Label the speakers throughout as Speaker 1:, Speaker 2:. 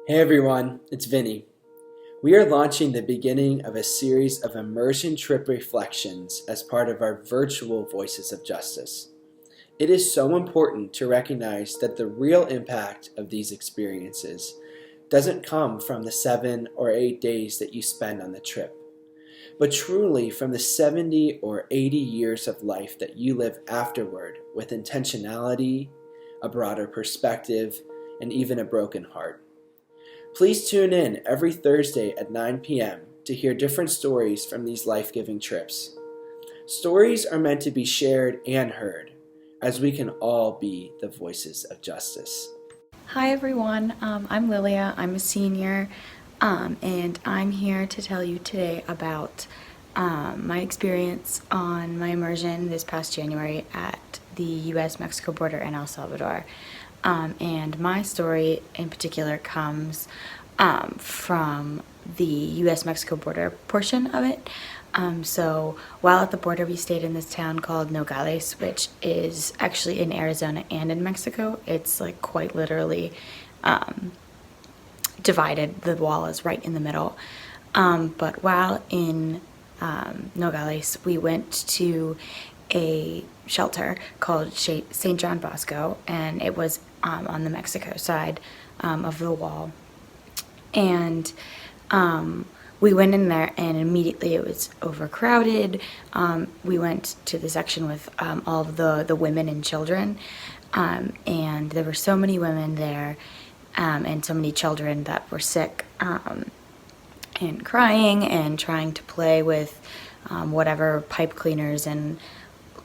Speaker 1: Hey everyone, it's Vinny. We are launching the beginning of a series of immersion trip reflections as part of our virtual Voices of Justice. It is so important to recognize that the real impact of these experiences doesn't come from the 7 or 8 days that you spend on the trip, but truly from the 70 or 80 years of life that you live afterward with intentionality, a broader perspective, and even a broken heart. Please tune in every Thursday at 9 p.m. to hear different stories from these life-giving trips. Stories are meant to be shared and heard, as we can all be the voices of justice.
Speaker 2: Hi everyone, I'm Lilia. I'm a senior, and I'm here to tell you today about my experience on my immersion this past January at the U.S.-Mexico border in El Salvador. And my story in particular comes from the U.S.-Mexico border portion of it. So while at the border, we stayed in this town called Nogales, which is actually in Arizona and in Mexico. It's like quite literally divided. The wall is right in the middle. But while in Nogales, we went to a shelter called St. John Bosco, and it was on the Mexico side of the wall. And we went in there, and immediately it was overcrowded. We went to the section with all of the women and children, and there were so many women there and so many children that were sick and crying and trying to play with whatever pipe cleaners and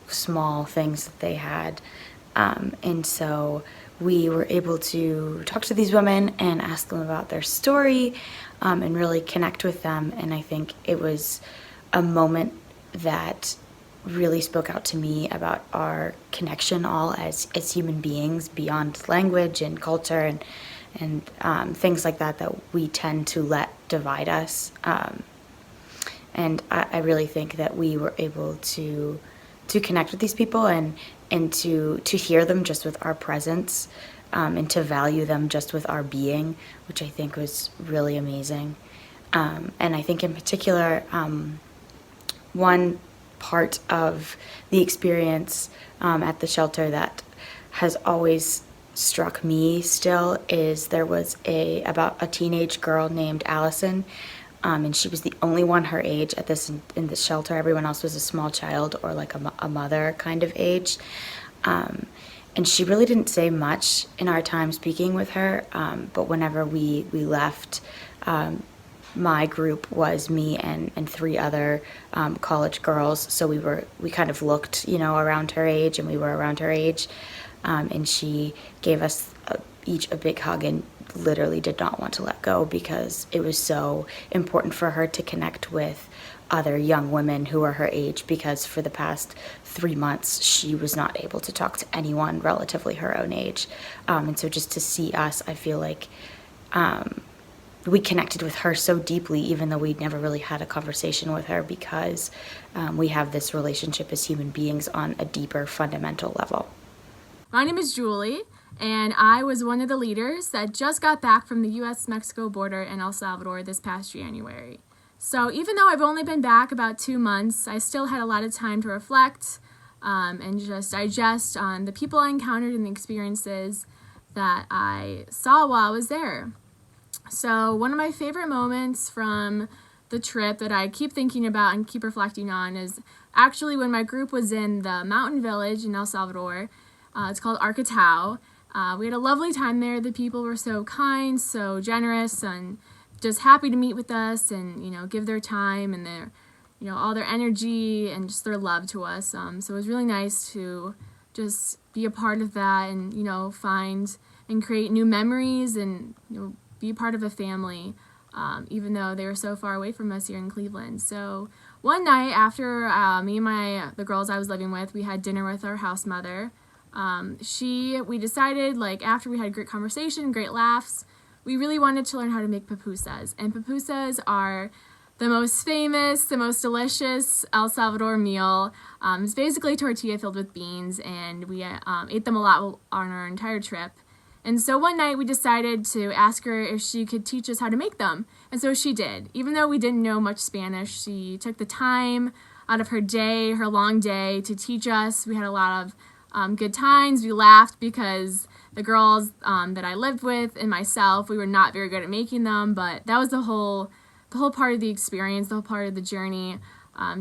Speaker 2: small things that they had. And so we were able to talk to these women and ask them about their story and really connect with them. And I think it was a moment that really spoke out to me about our connection all as human beings beyond language and culture and things like that we tend to let divide us. And I really think that we were able to connect with these people and to hear them just with our presence, and to value them just with our being, which I think was really amazing. And I think in particular, one part of the experience at the shelter that has always struck me still is there was about a teenage girl named Allison. And she was the only one her age at in this shelter. Everyone else was a small child or like a mother kind of age. And she really didn't say much in our time speaking with her. But whenever we left, my group was me and three other college girls. So we kind of looked, around her age, and we were around her age. And she gave us each a big hug and literally did not want to let go because it was so important for her to connect with other young women who were her age, because for the past 3 months she was not able to talk to anyone relatively her own age. And so just to see us, I feel like we connected with her so deeply, even though we'd never really had a conversation with her, because we have this relationship as human beings on a deeper fundamental level.
Speaker 3: My name is Julie, and I was one of the leaders that just got back from the U.S.-Mexico border in El Salvador this past January. So even though I've only been back about 2 months, I still had a lot of time to reflect and just digest on the people I encountered and the experiences that I saw while I was there. So one of my favorite moments from the trip that I keep thinking about and keep reflecting on is actually when my group was in the mountain village in El Salvador. It's called Arcatao. We had a lovely time there. The people were so kind, so generous, and just happy to meet with us and, give their time and their, all their energy and just their love to us. So it was really nice to just be a part of that and, find and create new memories and, be a part of a family, even though they were so far away from us here in Cleveland. So one night after me and the girls I was living with, we had dinner with our house mother. We decided, after we had a great conversation, great laughs, we really wanted to learn how to make pupusas. And pupusas are the most famous, the most delicious El Salvador meal. It's basically tortilla filled with beans, and we ate them a lot on our entire trip. And so one night we decided to ask her if she could teach us how to make them. And so she did. Even though we didn't know much Spanish, she took the time out of her day, her long day, to teach us. We had a lot of good times. We laughed because the girls that I lived with and myself, we were not very good at making them, but that was the whole part of the experience, the whole part of the journey.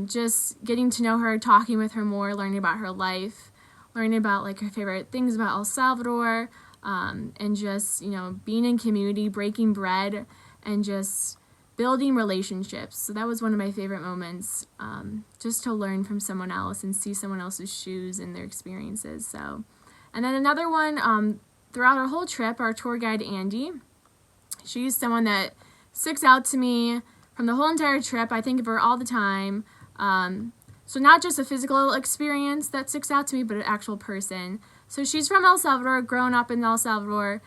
Speaker 3: Just getting to know her, talking with her more, learning about her life, learning about like her favorite things about El Salvador, and just, being in community, breaking bread, and just building relationships. So that was one of my favorite moments, just to learn from someone else and see someone else's shoes and their experiences. So, and then another one, throughout our whole trip, our tour guide, Andy, she's someone that sticks out to me from the whole entire trip. I think of her all the time. So not just a physical experience that sticks out to me, but an actual person. So she's from El Salvador, grown up in El Salvador.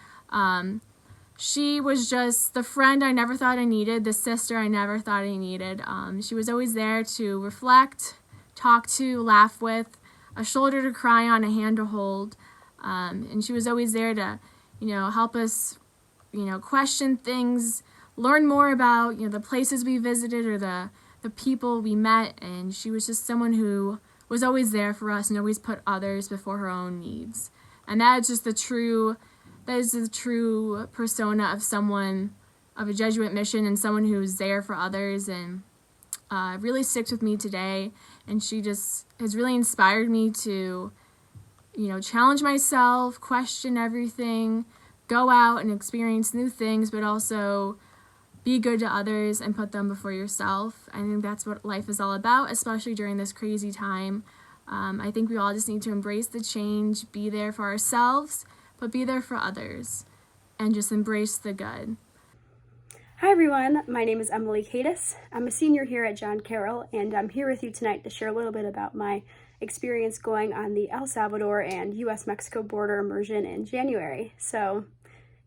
Speaker 3: She was just the friend I never thought I needed, the sister I never thought I needed. She was always there to reflect, talk to, laugh with, a shoulder to cry on, a hand to hold. And she was always there to, help us, question things, learn more about, the places we visited or the people we met. And she was just someone who was always there for us and always put others before her own needs. And that is the true persona of someone, of a Jesuit mission, and someone who's there for others, and really sticks with me today. And she just has really inspired me to, challenge myself, question everything, go out and experience new things, but also be good to others and put them before yourself. I think that's what life is all about, especially during this crazy time. I think we all just need to embrace the change, be there for ourselves, but be there for others, and just embrace the good.
Speaker 4: Hi everyone, my name is Emily Kadas. I'm a senior here at John Carroll, and I'm here with you tonight to share a little bit about my experience going on the El Salvador and U.S.-Mexico border immersion in January. So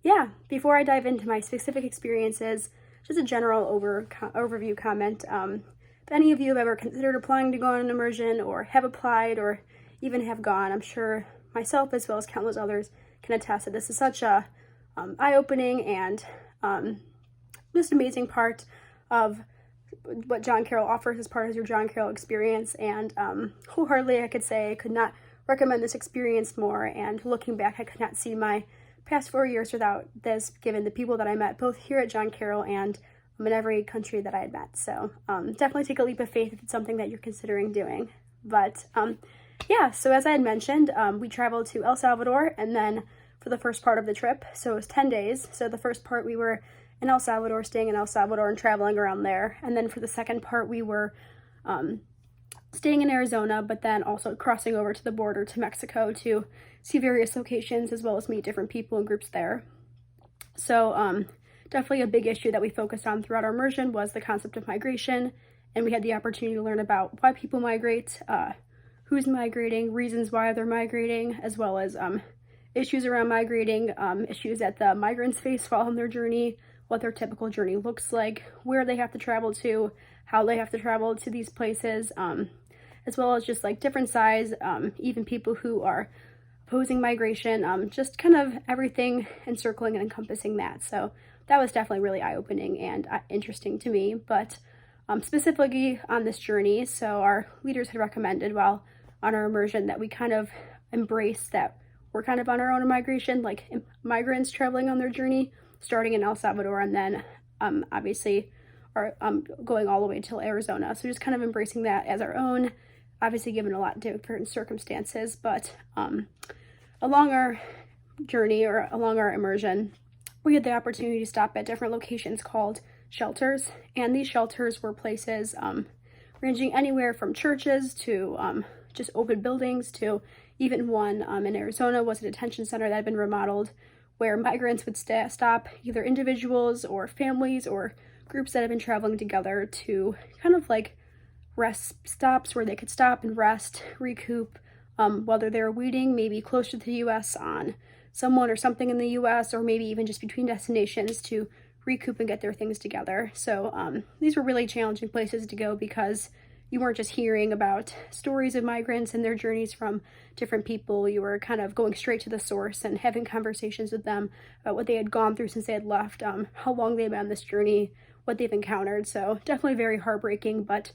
Speaker 4: yeah, before I dive into my specific experiences, just a general overview comment. If any of you have ever considered applying to go on an immersion, or have applied, or even have gone, I'm sure myself as well as countless others can attest that this is such a eye-opening and just amazing part of what John Carroll offers as part of your John Carroll experience. And wholeheartedly, I could say I could not recommend this experience more. And looking back, I could not see my past 4 years without this, given the people that I met both here at John Carroll and in every country that I had met. So definitely take a leap of faith if it's something that you're considering doing. But yeah, so as I had mentioned, we traveled to El Salvador, and then for the first part of the trip, so it was 10 days. So the first part we were in El Salvador, staying in El Salvador and traveling around there. And then for the second part, we were staying in Arizona, but then also crossing over to the border to Mexico to see various locations, as well as meet different people and groups there. So definitely a big issue that we focused on throughout our immersion was the concept of migration. And we had the opportunity to learn about why people migrate, who's migrating, reasons why they're migrating, as well as issues around migrating, issues that the migrants face while on their journey, what their typical journey looks like, where they have to travel to, how they have to travel to these places, as well as just like different sides, even people who are opposing migration, just kind of everything encircling and encompassing that. So that was definitely really eye-opening and interesting to me. But specifically on this journey, so our leaders had recommended while on our immersion that we kind of embrace that we're kind of on our own migration, like migrants traveling on their journey, starting in El Salvador, and then obviously are going all the way to Arizona. So just kind of embracing that as our own, obviously given a lot of different circumstances. But along our journey, or along our immersion, we had the opportunity to stop at different locations called shelters. And these shelters were places ranging anywhere from churches to just open buildings, to even one in Arizona was a detention center that had been remodeled, where migrants would stop, either individuals or families or groups that have been traveling together, to kind of like rest stops where they could stop and rest, recoup, whether they're waiting maybe closer to the U.S. on someone or something in the U.S., or maybe even just between destinations to recoup and get their things together. So these were really challenging places to go because you weren't just hearing about stories of migrants and their journeys from different people. You were kind of going straight to the source and having conversations with them about what they had gone through since they had left, how long they've been on this journey, what they've encountered. So definitely very heartbreaking, but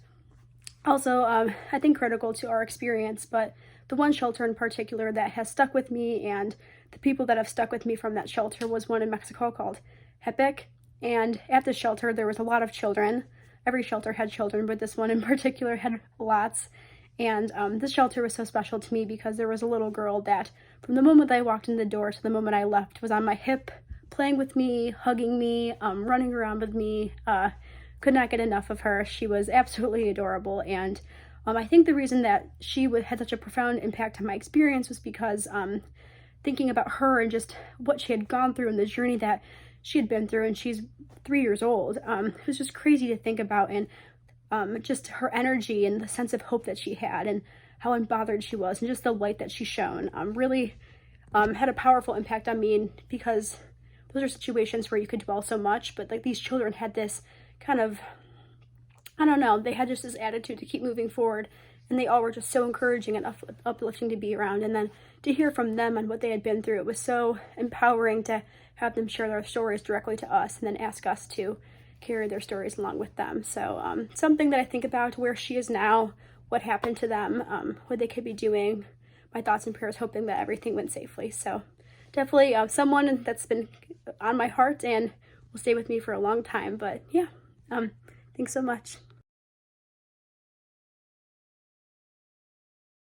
Speaker 4: also I think critical to our experience. But the one shelter in particular that has stuck with me, and the people that have stuck with me from that shelter, was one in Mexico called Tepic. And at the shelter there was a lot of children. Every shelter had children, but this one in particular had lots. And this shelter was so special to me because there was a little girl that, from the moment I walked in the door to the moment I left, was on my hip, playing with me, hugging me, running around with me. Could not get enough of her. She was absolutely adorable. And I think the reason that she had such a profound impact on my experience was because thinking about her and just what she had gone through and the journey that she had been through, and she's 3 years old. It was just crazy to think about, and just her energy and the sense of hope that she had, and how unbothered she was, and just the light that she shone, really had a powerful impact on me. And because those are situations where you could dwell so much, but like these children had this kind of, I don't know, they had just this attitude to keep moving forward, and they all were just so encouraging and uplifting to be around. And then to hear from them and what they had been through, it was so empowering to have them share their stories directly to us and then ask us to carry their stories along with them. So something that I think about, where she is now, what happened to them, what they could be doing, my thoughts and prayers, hoping that everything went safely. So definitely someone that's been on my heart and will stay with me for a long time. But yeah, thanks so much.